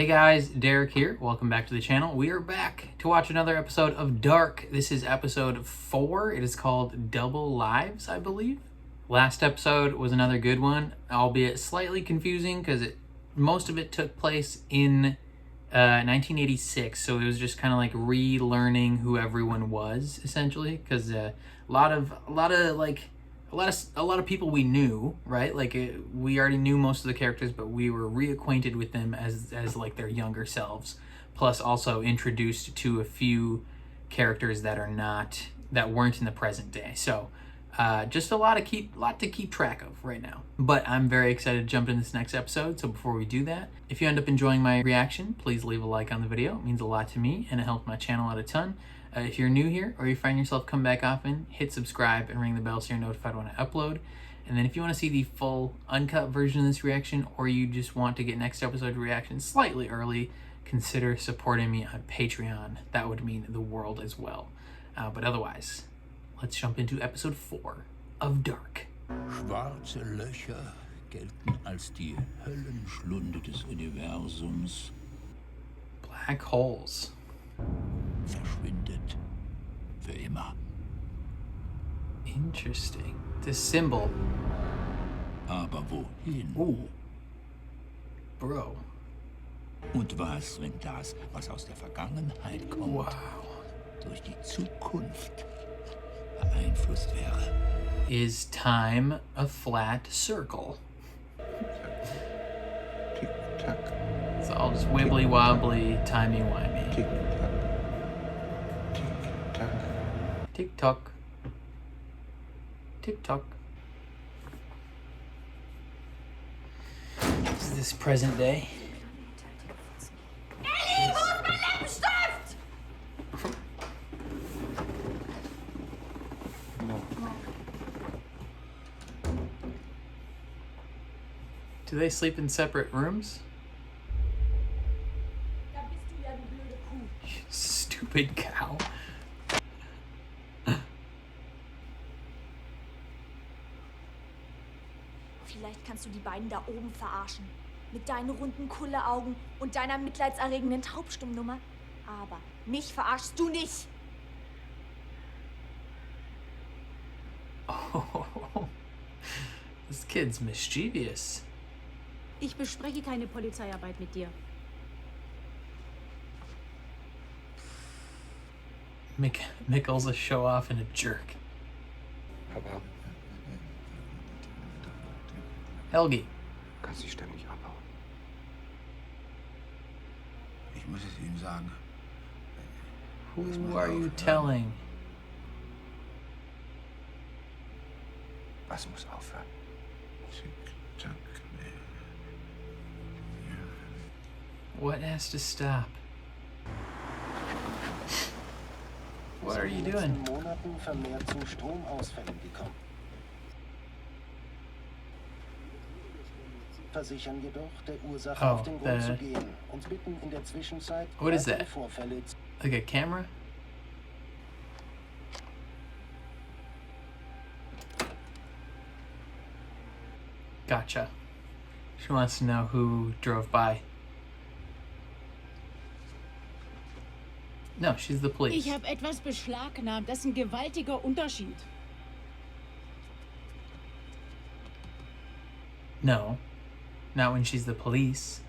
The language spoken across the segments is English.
Hey guys, Derek here. Welcome back to the channel. We are back to watch another episode of Dark. This is episode 4. It is called Double Lives, I believe. Last episode was another good one, albeit slightly confusing because most of it took place in 1986, so it was just kind of like relearning who everyone was, essentially, because a lot of people we knew, right? We already knew most of the characters, but we were reacquainted with them as like their younger selves. Plus, also introduced to a few characters that weren't in the present day. So, just a lot to keep track of right now. But I'm very excited to jump into this next episode. So before we do that, if you end up enjoying my reaction, please leave a like on the video. It means a lot to me and it helps my channel out a ton. If you're new here or you find yourself come back often, hit subscribe and ring the bell so you're notified when I upload. And then if you want to see the full uncut version of this reaction, or you just want to get next episode reaction slightly early, consider supporting me on Patreon. That would mean the world as well. But otherwise, let's jump into episode 4 of Dark. Schwarze Löcher gelten als die Höllenschlunde des Universums. Black holes. Verschwindet für immer. Interesting. The symbol. Aber wohin? Ooh. Bro. Und was, wenn das, was aus der Vergangenheit kommt, Wow. durch die Zukunft beeinflusst wäre? Is time a flat circle? Tick tack. It's all just wibbly wobbly, timey wimey. Tick tack. Tick tack. Tick tock. Tick tock. Is this present day? Ellie, wo ist mein Lippenstift? Do they sleep in separate rooms? Da bist du ja, du blöde Kuh. Stupid cow. Vielleicht kannst du die beiden da oben verarschen. Mit deinen runden Kulleaugen und deiner mitleidserregenden Taubstummnummer. Aber mich verarschst du nicht. Oh, this kid's mischievous. Ich bespreche keine Polizeiarbeit mit dir. Mikkel's a show-off and a jerk. Aber Helgi. kannst dich ständig abhauen. Ich muss es ihm sagen. Who are you telling? Was muss aufhören? Tick tack. What has to stop? What are you doing? In den letzten Monaten vermehrt zu Stromausfällen gekommen. Versichern jedoch, der Ursache auf den Grund zu gehen und bitten in der Zwischenzeit What is weitere that? Vorfälle Like a camera? Gotcha. She wants to know who drove by. No, she's the police. Ich habe etwas beschlagnahmt. Das ist ein gewaltiger Unterschied. No, not when she's the police.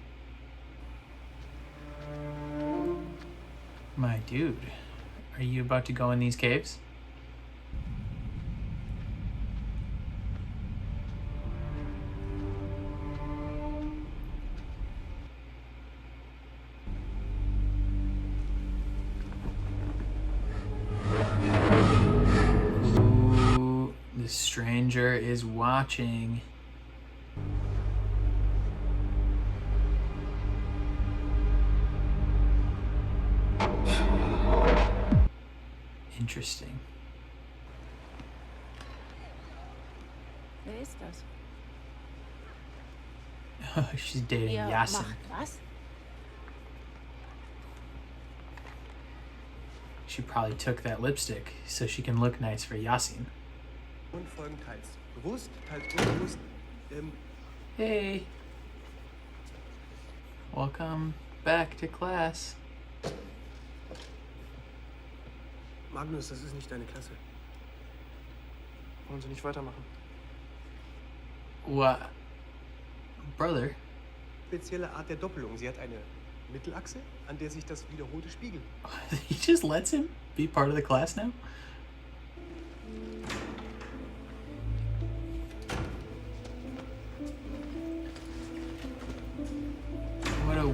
My dude, are you about to go in these caves? Ooh, the stranger is watching. Interesting. Wer ist das? She's dating Ihr Yasin. macht was? She probably took that lipstick so she can look nice for Yasin. Und folgen teils bewusst, teils unbewusst. Hey. Welcome back to class. Magnus, das ist nicht deine Klasse. Wollen Sie nicht weitermachen? What? Brother? Spezielle Art der Doppelung. Sie hat eine Mittelachse, an der sich das Wiederholte spiegelt. He just lets him be part of the class now? What a...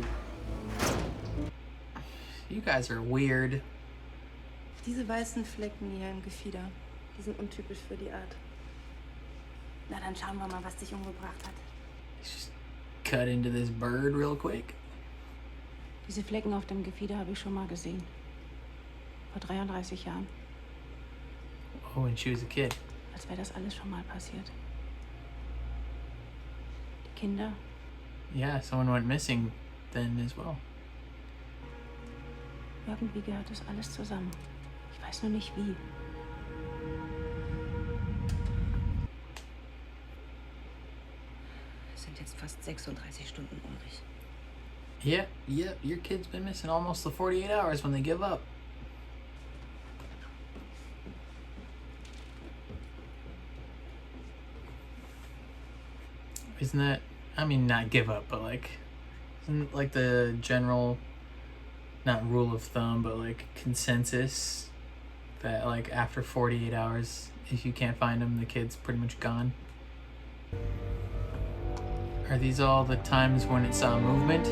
You guys are weird. Diese weißen Flecken hier im Gefieder, die sind untypisch für die Art. Na, dann schauen wir mal, was dich umgebracht hat. Just cut into this bird real quick. Diese Flecken auf dem Gefieder habe ich schon mal gesehen. Vor 33 Jahren. Oh, when she was a kid. Als wäre das alles schon mal passiert. Die Kinder, Yeah, someone went missing then as well. irgendwie gehört das alles zusammen. Ich weiß nur nicht wie. Es sind jetzt fast 36 Stunden, Ulrich. Yeah, your kid's been missing almost the 48 hours when they give up. Isn't that, I mean, not give up, but like, isn't like the general, not rule of thumb, but like consensus that like after 48 hours, if you can't find them, the kid's pretty much gone? Are these all the times when it saw movement?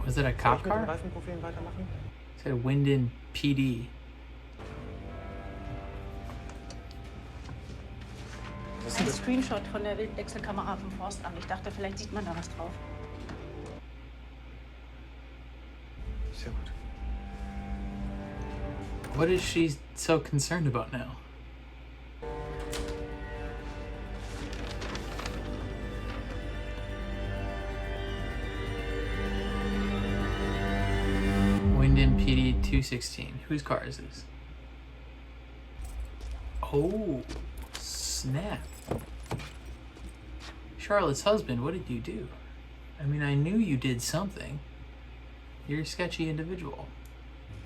Was it a cop Soll ich mit den car? Reifenprofilen weitermachen? It said Winden PD. Ein Screenshot von der Wildwechselkamera vom Forstamt. Ich dachte, vielleicht sieht man da was drauf. Sehr gut. What is she so concerned about now? Winden PD 216. Whose car is this? Oh, snap. Charlotte's husband, what did you do? I mean, I knew you did something. You're a sketchy individual.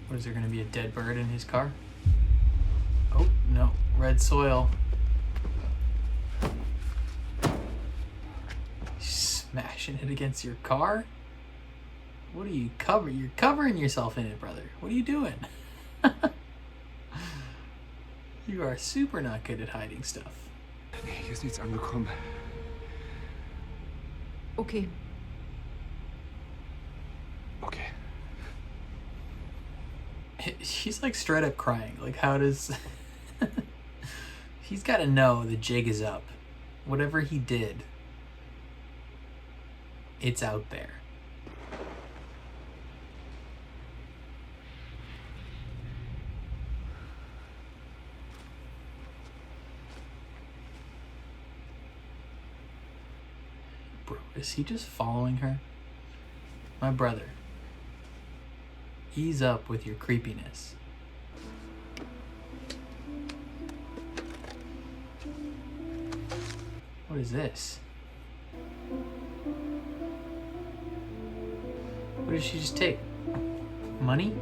What, is there going to be a dead bird in his car? Oh, no. Red soil. Smashing it against your car? What are you covering? You're covering yourself in it, brother. What are you doing? You are super not good at hiding stuff. Nee, hier ist nichts angekommen. Okay. Okay. She's like straight up crying. Like, how does... He's got to know the jig is up. Whatever he did, it's out there. Bro, is he just following her? My brother. Ease up with your creepiness. What is this? What did she just take? Money?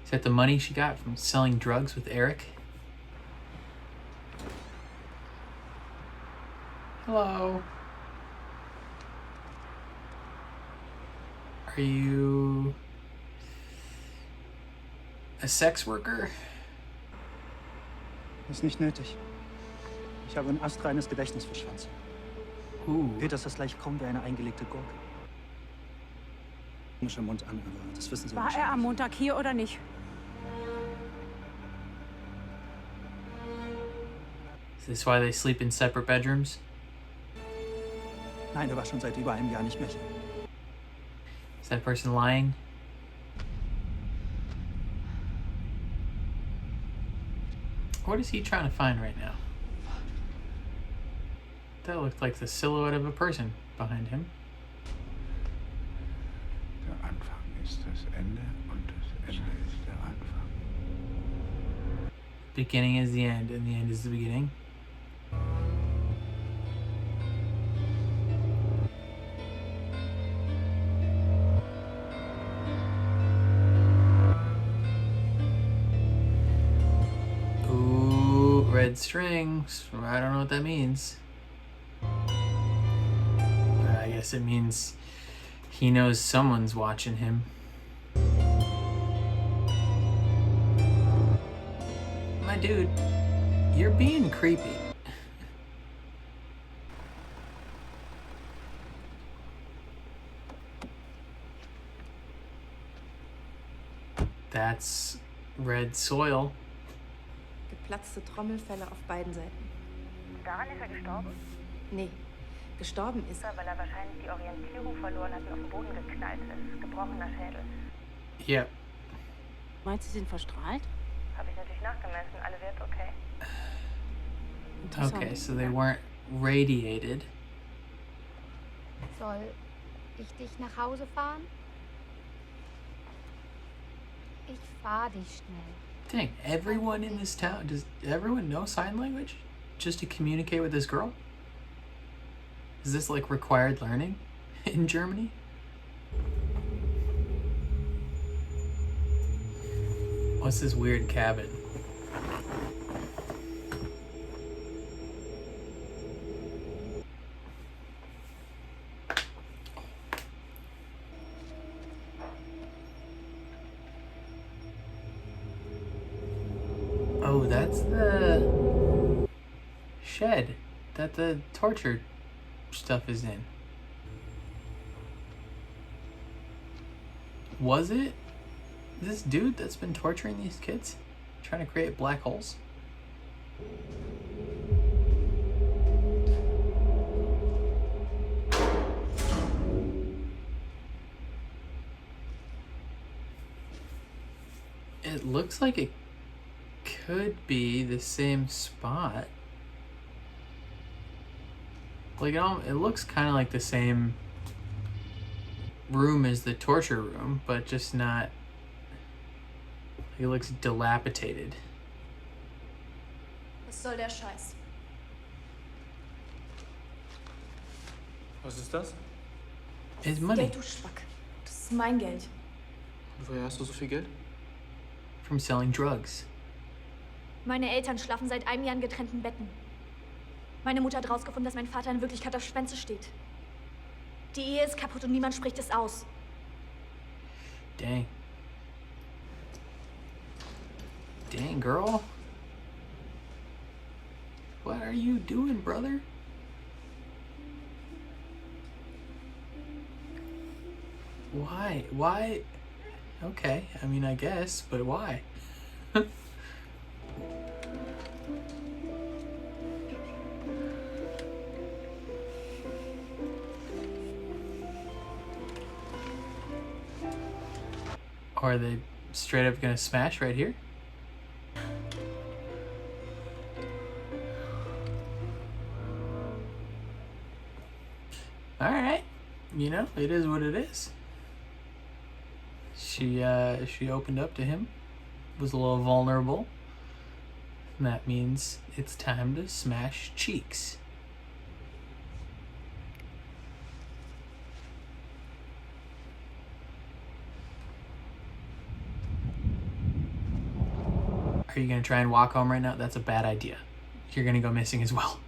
Is that the money she got from selling drugs with Eric? Hello. Are you a sex worker? Ist nicht nötig. Ich habe ein astreines Gedächtnis für Schwanz. Peters ist gleich kaum wie eine eingelegte Gurke. Komischer Mund an, aber das wissen Sie War er wahrscheinlich. am Montag hier oder nicht? Is this why they sleep in separate bedrooms? Nein, er war schon seit über einem Jahr nicht mehr hier. Is that person lying? What is he trying to find right now? That looked like the silhouette of a person behind him. Der Anfang ist das Ende und das Ende ist der Anfang. Beginning is the end, and the end is the beginning. Ooh, red strings. I don't know what that means. I guess it means he knows someone's watching him. My dude, you're being creepy. That's red soil. Geplatzte Trommelfälle auf beiden Seiten. Daran ist er gestorben? Nee, gestorben ist er, weil er wahrscheinlich die Orientierung verloren hat und auf den Boden geknallt ist. Gebrochener Schädel. Ja. Meinst du, sie sind verstrahlt? Habe ich natürlich nachgemessen. Alle Werte okay. Okay, so they weren't radiated. Soll ich dich nach Hause fahren? Ich fahr dich schnell. Dang, everyone in this town, does everyone know sign language? Just to communicate with this girl? Is this like required learning in Germany? What's this weird cabin? Oh, that's the shed that the torture stuff is in. Was it this dude that's been torturing these kids? Trying to create black holes? It looks like it could be the same spot. Like, it looks kind of like the same room as the torture room, but just not. It looks dilapidated. Was soll der Scheiß? Was ist das? It's money. Geld, du Schwack. Das ist mein Geld. Woher hast du so viel Geld? From selling drugs. Meine Eltern schlafen seit einem Jahr in getrennten Betten. Meine Mutter hat rausgefunden, dass mein Vater in Wirklichkeit auf Schwänze steht. Die Ehe ist kaputt und niemand spricht es aus. Dang. Dang, girl. What are you doing, brother? Why? Why? Okay, I mean, I guess, but why? Or are they straight up gonna smash right here? Alright. You know, it is what it is. She opened up to him, was a little vulnerable. And that means it's time to smash cheeks. Are you gonna try and walk home right now? That's a bad idea. You're gonna go missing as well.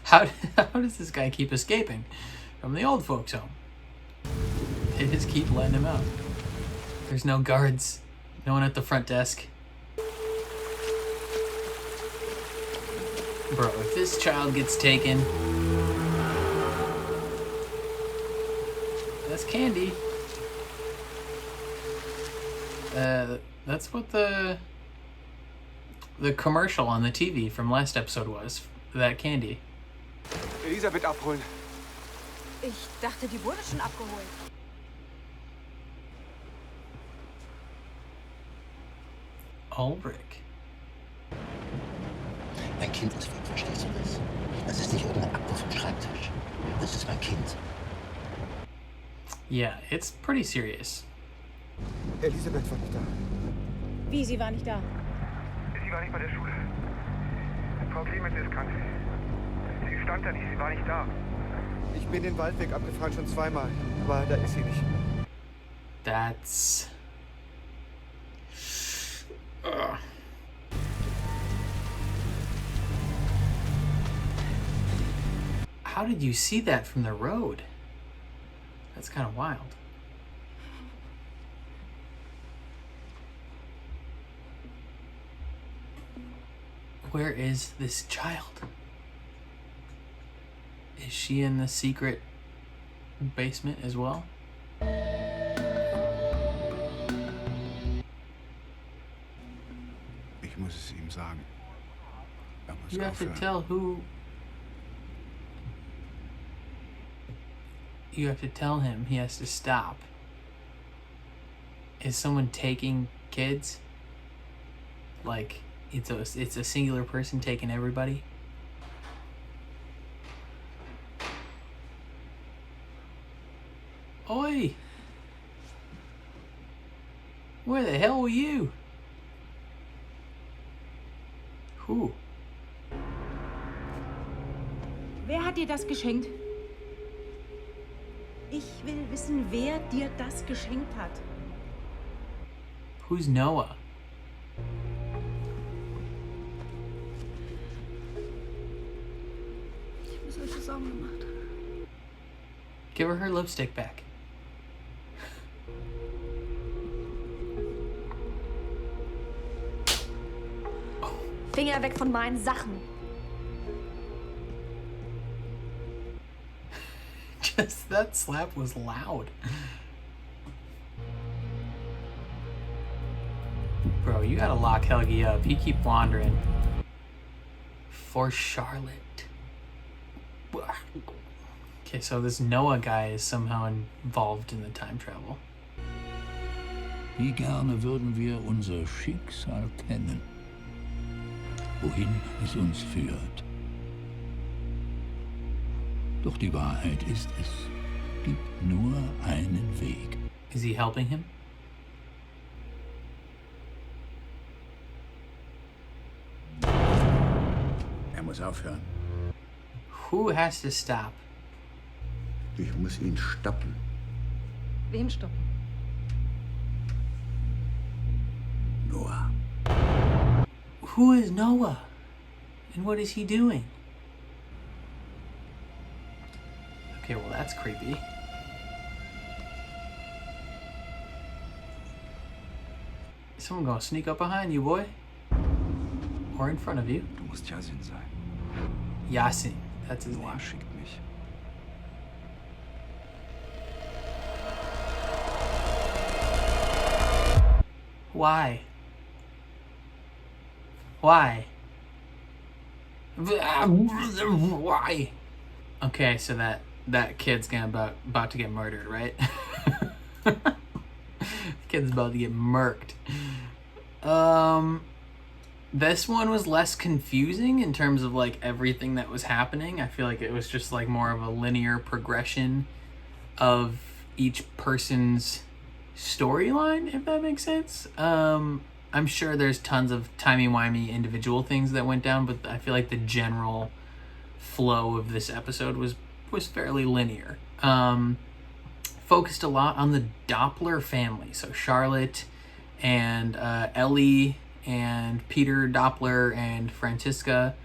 How does this guy keep escaping from the old folks' home? They just keep letting him out. There's no guards, no one at the front desk. Bro, if this child gets taken, that's Candy. That's what the commercial on the TV from last episode was. That Candy. Elisabeth abholen. Ich dachte, die wurde schon abgeholt. Ulrich. Mein Kind ist weg, verstehst du das? Das ist nicht irgendeine Akte vom Schreibtisch. Das ist mein Kind. Yeah, it's pretty serious. Elisabeth war nicht da. Wie, sie war nicht da? Sie war nicht bei der Schule. Frau Clemens ist krank. Sie stand da nicht, sie war nicht da. Ich bin den Waldweg abgefahren schon zweimal, aber da ist sie nicht. That's... How did you see that from the road? That's kind of wild. Where is this child? Is she in the secret basement as well? Ich muss es ihm sagen. Muss you have aufhören. to tell who... You have to tell him he has to stop. Is someone taking kids? Like, it's a singular person taking everybody? Oi! Where the hell were you? Who? Wer hat dir das geschenkt? Ich will wissen, wer dir das geschenkt hat. Who's Noah? Ich habe mir solche Sorgen gemacht. Give her lipstick back. Finger weg von meinen Sachen. Just that slap was loud. Bro, you gotta lock Helgi up. He keep wandering. For Charlotte. Okay, so this Noah guy is somehow involved in the time travel. Wie gerne würden wir unser Schicksal kennen, wohin es uns führt. Doch die Wahrheit ist, es gibt nur einen Weg. Is he helping him? Muss aufhören. Who has to stop? Ich muss ihn stoppen. Wen stoppen? Noah. Who is Noah? And what is he doing? Okay, well that's creepy. Is someone gonna sneak up behind you, boy? Or in front of you? Du musst Yasin sein. Yasin, that's his Noah name. schickt mich. Why? Why? Why? Okay, so that kid's gonna about to get murdered, right? Kid's about to get murked. This one was less confusing in terms of like everything that was happening. I feel like it was just like more of a linear progression of each person's storyline, if that makes sense. I'm sure there's tons of timey-wimey individual things that went down, but I feel like the general flow of this episode was fairly linear. Focused a lot on the Doppler family. So Charlotte and Ellie and Peter Doppler and Franziska.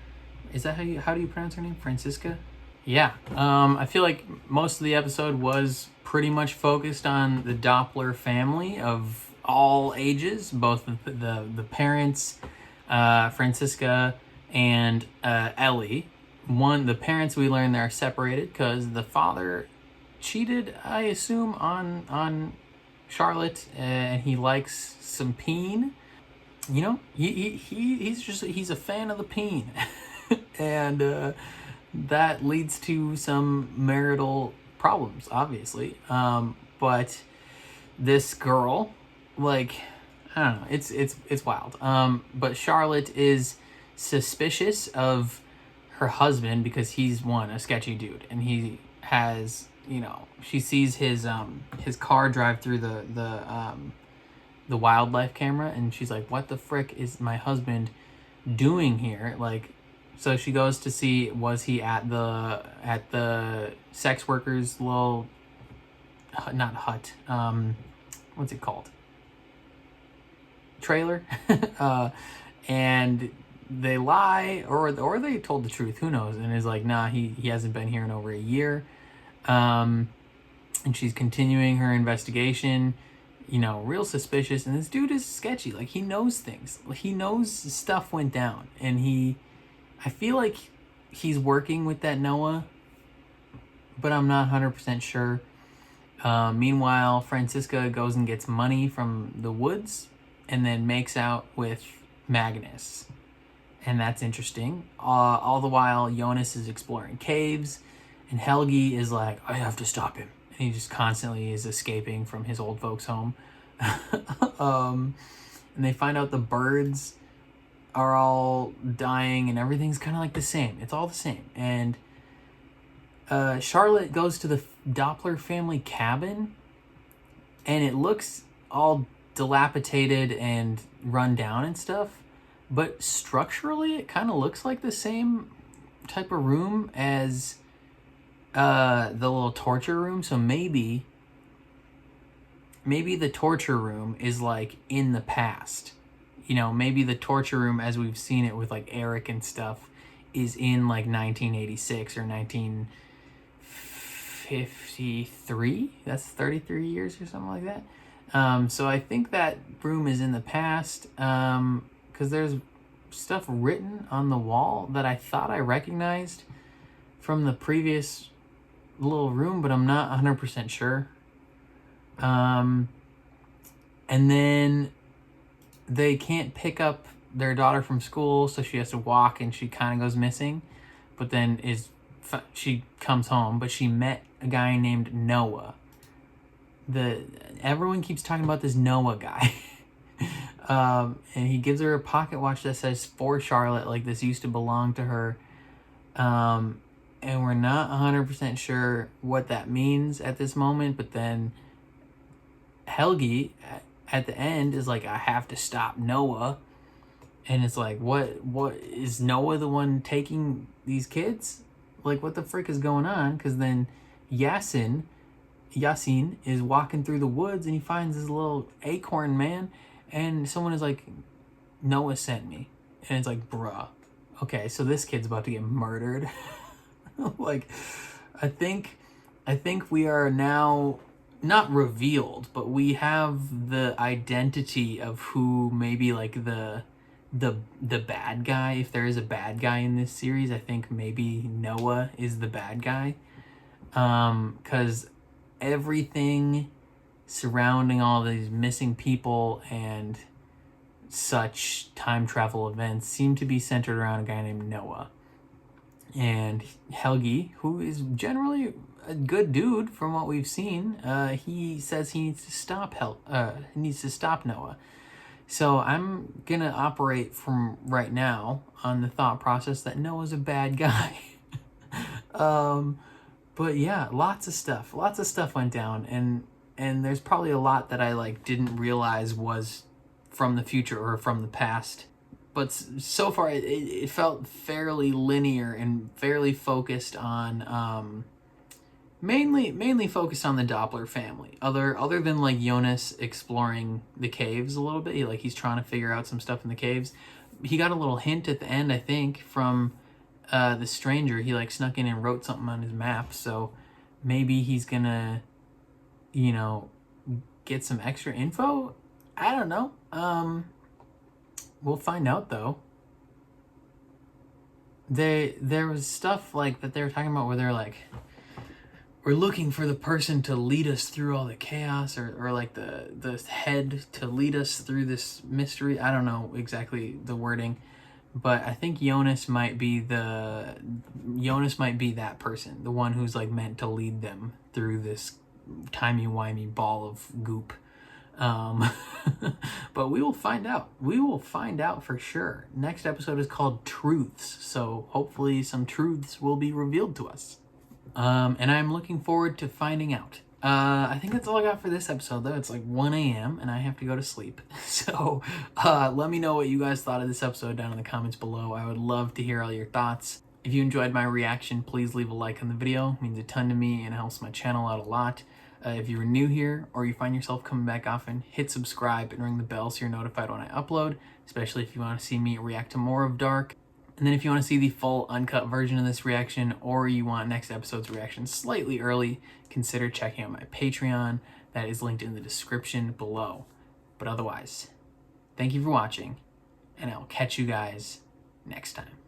Is that how do you pronounce her name? Franziska? Yeah. I feel like most of the episode was pretty much focused on the Doppler family of all ages, both the parents, Franziska and Ellie. The parents, we learn they're separated because the father cheated, I assume, on Charlotte, and he likes some peen. You know, he's a fan of the peen, and that leads to some marital problems, obviously. But this girl, like, I don't know, it's wild. But Charlotte is suspicious of her husband, because he's a sketchy dude, and he has, you know, she sees his car drive through the wildlife camera, and she's like, what the frick is my husband doing here? Like, so she goes to see, was he at the sex workers little, not hut, what's it called, trailer? And they lie, or they told the truth, who knows, and is like, nah, he hasn't been here in over a year. And she's continuing her investigation, you know, real suspicious, and this dude is sketchy. Like, he knows things. He knows stuff went down, and I feel like he's working with that Noah, but I'm not 100% sure. Meanwhile, Franziska goes and gets money from the woods and then makes out with Magnus. And that's interesting. All the while, Jonas is exploring caves, and Helgi is like, I have to stop him. And he just constantly is escaping from his old folks' home. And they find out the birds are all dying, and everything's kind of like the same. It's all the same. And Charlotte goes to the Doppler family cabin, and it looks all dilapidated and run down and stuff, but structurally it kind of looks like the same type of room as the little torture room. So maybe the torture room is like in the past, you know, maybe the torture room as we've seen it with like Eric and stuff is in like 1986 or 1953. That's 33 years or something like that. So I think that room is in the past, because there's stuff written on the wall that I thought I recognized from the previous little room, but I'm not 100% sure. And then they can't pick up their daughter from school, so she has to walk, and she kind of goes missing, but then she comes home, but she met a guy named Noah. Everyone keeps talking about this Noah guy. And he gives her a pocket watch that says for Charlotte, like this used to belong to her. And we're not 100% sure what that means at this moment, but then Helgi at the end is like, I have to stop Noah. And it's like, what is Noah the one taking these kids? Like, what the frick is going on? Because then Yasin is walking through the woods, and he finds this little acorn man, and someone is like, Noah sent me. And it's like, bruh, okay, so this kid's about to get murdered. Like, I think we are now not revealed, but we have the identity of who maybe like the bad guy. If there is a bad guy in this series, I think maybe Noah is the bad guy. 'Cause everything surrounding all these missing people and such time travel events seem to be centered around a guy named Noah. And Helgi, who is generally a good dude from what we've seen, he says he needs to stop Noah. So I'm gonna operate from right now on the thought process that Noah's a bad guy. But yeah, lots of stuff went down, and there's probably a lot that I like didn't realize was from the future or from the past. But so far it felt fairly linear and fairly focused on mainly focused on the Doppler family. Other than like Jonas exploring the caves a little bit, he's trying to figure out some stuff in the caves. He got a little hint at the end, I think, from the stranger. He like snuck in and wrote something on his map, so maybe he's gonna, you know, get some extra info. I don't know. We'll find out though. There was stuff like that they were talking about where they're like, we're looking for the person to lead us through all the chaos, or like the head to lead us through this mystery. I don't know exactly the wording, but I think Jonas might be that person, the one who's like meant to lead them through this timey-wimey ball of goop. But we will find out. We will find out for sure. Next episode is called Truths, so hopefully some truths will be revealed to us. And I'm looking forward to finding out. I think that's all I got for this episode, though. It's like 1 a.m. and I have to go to sleep. So let me know what you guys thought of this episode down in the comments below. I would love to hear all your thoughts. If you enjoyed my reaction, please leave a like on the video. It means a ton to me and helps my channel out a lot. If you're new here or you find yourself coming back often, hit subscribe and ring the bell so you're notified when I upload, especially if you want to see me react to more of Dark. And then if you want to see the full uncut version of this reaction, or you want next episode's reaction slightly early, consider checking out my Patreon. That is linked in the description below. But otherwise, thank you for watching, and I'll catch you guys next time.